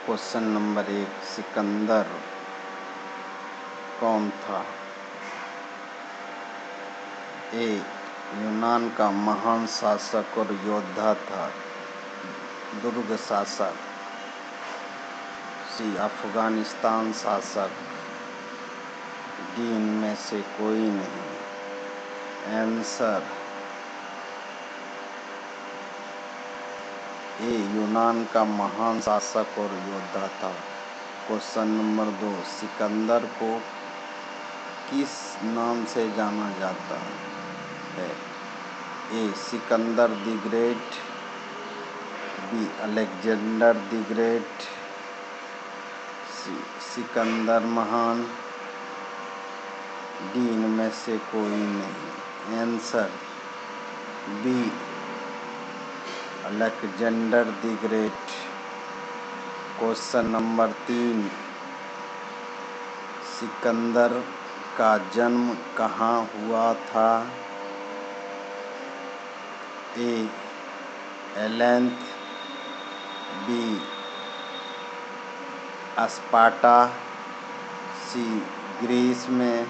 Question number 1, Sikandar कौन था? ए. यूनान का महान शासक और योद्धा था, दुर्ग शासक। सी. अफगानिस्तान शासक। डी. इनमें से कोई नहीं। Answer A. यूनान का महान शासक और योद्धा था। क्वेश्चन नंबर 2, सिकंदर को किस नाम से जाना जाता है? A. Sikandar the great. B. Alexander the great. C. Sikandar महान। डी. इनमें से कोई नहीं। Answer B. Alexander the great. Question number 3, Sikandar का जन्म कहाँ हुआ था? ए. एलेंथ। बी. स्पार्टा। सी. ग्रीस में।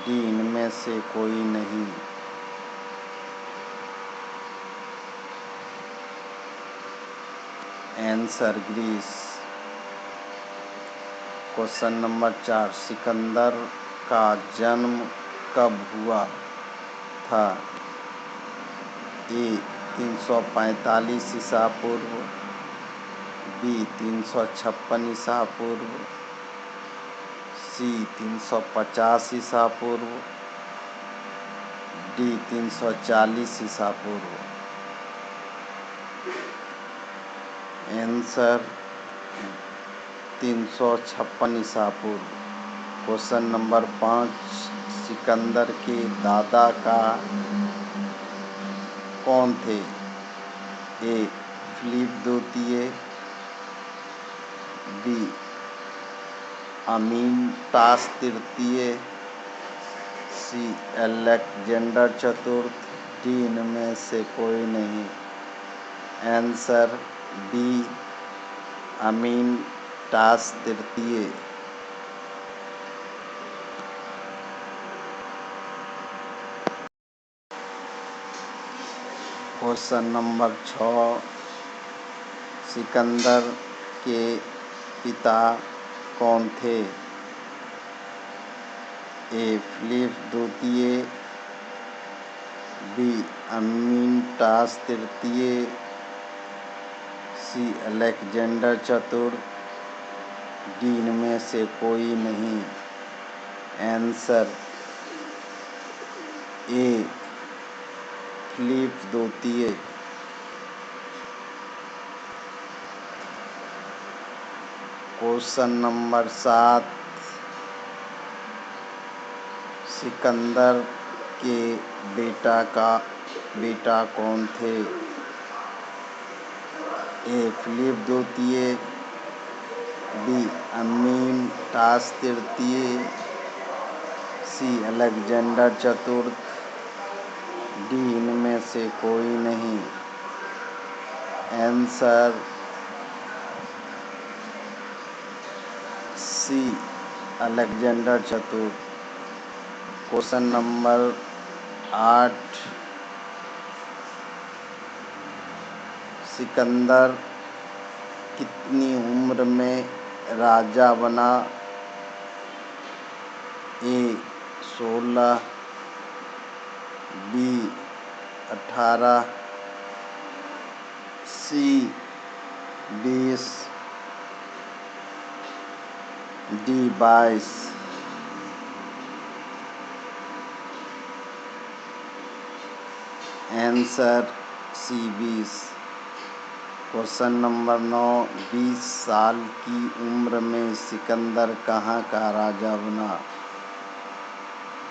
डी. इनमें से कोई नहीं। Answer Greece. Question number 4, Sikandar का जन्म कब हुआ था? ए. 345 ईसा पूर्व। बी. 356 ईसा पूर्व। सी. 350 ईसा पूर्व। डी. 340 ईसा पूर्व। आंसर 356 ईसा पूर्व। क्वेश्चन नंबर 5, सिकंदर के दादा का कौन थे? ए. फिलिप द्वितीय। बी. अमीनटास तृतीय। सी. अलेक्जेंडर चतुर्थ। डी. इनमें से कोई नहीं। Answer B. अमीनटास तृतीय। क्वेश्चन नंबर 6, सिकंदर के पिता कौन थे? ए. फिलिप द्वितीय। बी. अमीनटास तृतीय। सी. अलेक्जेंडर चतुर्थ। डी. इनमें से कोई नहीं। Answer A. फिलिप द्वितीय। क्वेश्चन नंबर 7, सिकंदर के बेटा कौन थे? ए. फिलिप द्वितीय। बी. अमीनटास तृतीय। सी. अलेक्जेंडर चतुर्थ। डी. इनमें से कोई नहीं। Answer C. अलेक्जेंडर चतुर्थ। क्वेश्चन नंबर 8, सिकंदर कितनी उम्र में राजा बना? A. 16। B. 18। C. 20। D. 22। Answer C. 20। Question number 9, 20 साल की उम्र में सिकंदर कहाँ का राजा बना?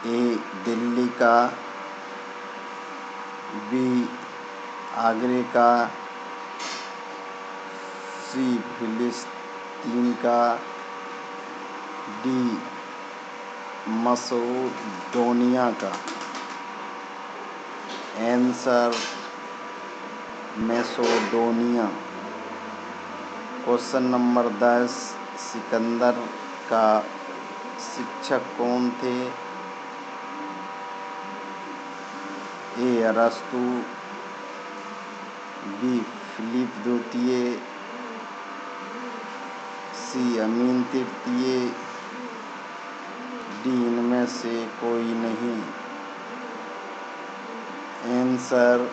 ए. दिल्ली का। बी. आगरे का। सी. फिलिस्तीन का। डी. मसेडोनिया का। Answer Macedonia. Question number 10, Sikandar का शिक्षक कौन थे? ए अरस्तु, बी फिलिप द्वितीय, सी अमीन तृतीय, डी इनमें से कोई नहीं। आंसर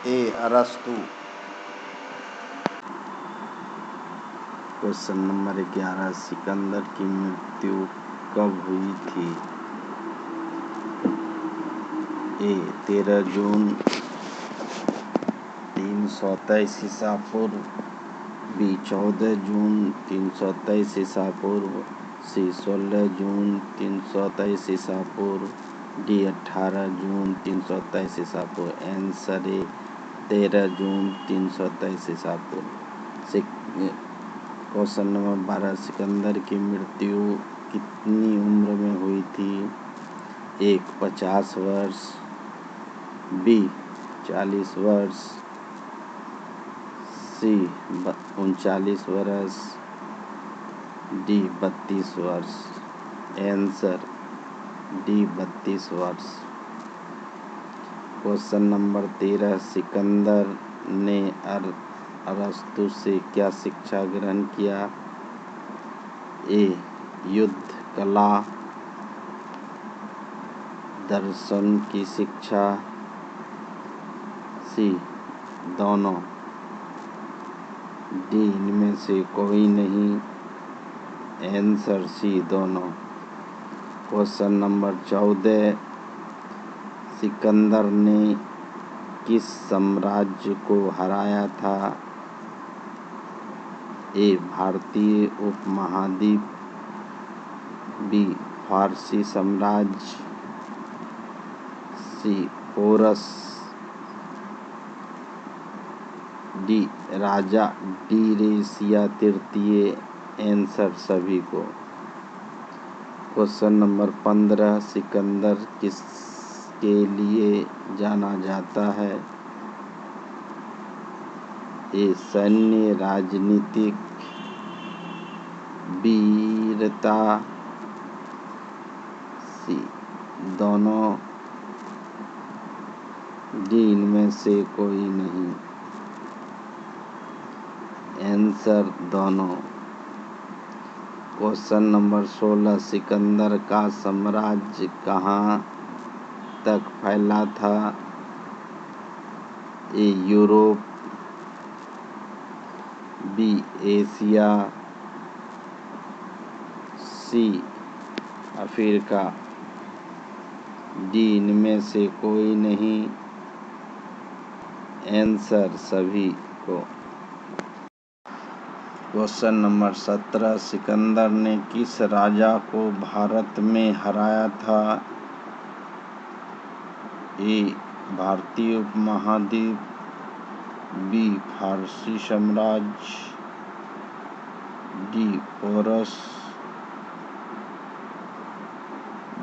ए अरस्तु। क्वेश्चन नंबर 11, सिकंदर की मृत्यु कब हुई थी? ए 13 जून 323 ईसा पूर्व, बी 14 जून 323 ईसा पूर्व, सी 16 जून 323 ईसा पूर्व, डी 18 जून 323 ईसा पूर्व। आंसर ए 13 जून 323 ईसा पूर्व। क्वेश्चन नंबर 12, सिकंदर की मृत्यु कितनी उम्र में हुई थी? एक 50 वर्ष, बी 40 वर्ष, सी 39 वर्ष, डी 32 वर्ष। आंसर डी 32 वर्ष। क्वेश्चन नंबर 13, सिकंदर ने अरस्तु से क्या शिक्षा ग्रहण किया? ए युद्ध कला, दर्शन की शिक्षा, सी दोनों, डी इनमें से कोई नहीं। आंसर सी दोनों। क्वेश्चन नंबर 14, सिकंदर ने किस साम्राज्य को हराया था? ए भारतीय उपमहाद्वीप, बी फारसी साम्राज्य, सी पोरस, डी राजा ड्यूरेशिया तृतीय। आंसर सभी को। क्वेश्चन नंबर 15, सिकंदर किसके लिए जाना जाता है? ए सैन्य राजनीतिक वीरता, सी दोनों, डी इनमें से कोई नहीं। आंसर दोनों। क्वेश्चन नंबर 16, सिकंदर का साम्राज्य कहाँ तक फैला था? A Europe, B Asia, C Africa, D इनमें से कोई नहीं। आंसर सभी को। क्वेश्चन नंबर 17, सिकंदर ने किस राजा को भारत में हराया था? ए भारतीय उपमहाद्वीप, बी फारसी साम्राज्य, डी पोरस,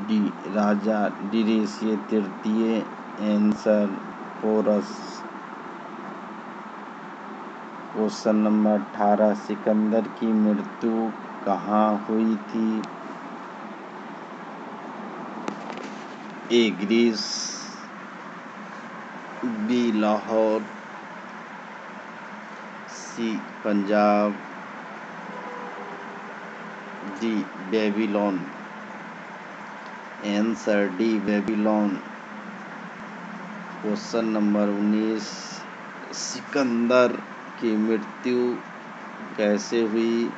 डी राजा ड्यूरेशिया तृतीय। Answer Porus. Question number 18, Sikandar की मृत्यु कहाँ हुई थी? A Greece, B Lahore, C Punjab, D Babylon. Answer D Babylon. Question number 19, Sikandar की मृत्यु कैसे हुई?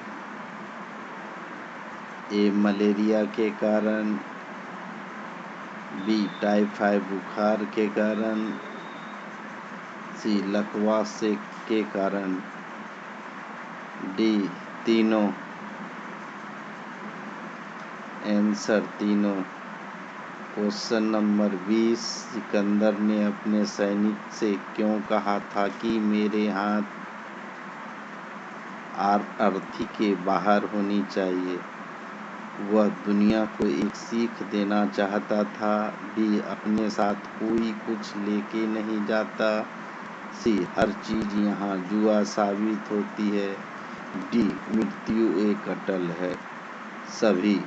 ए मलेरिया के कारण, बी टाइफाइड बुखार के कारण, सी लकवा से के कारण, डी तीनों। आंसर तीनों। क्वेश्चन नंबर 20, सिकंदर ने अपने सैनिक से क्यों कहा था कि मेरे हाथ अर्थी के बाहर होनी चाहिए? वह दुनिया को एक सीख देना चाहता था। बी अपने साथ कोई कुछ लेके नहीं जाता, सी हर चीज यहाँ जुआ साबित होती है। डी मृत्यु एक अटल है, सभी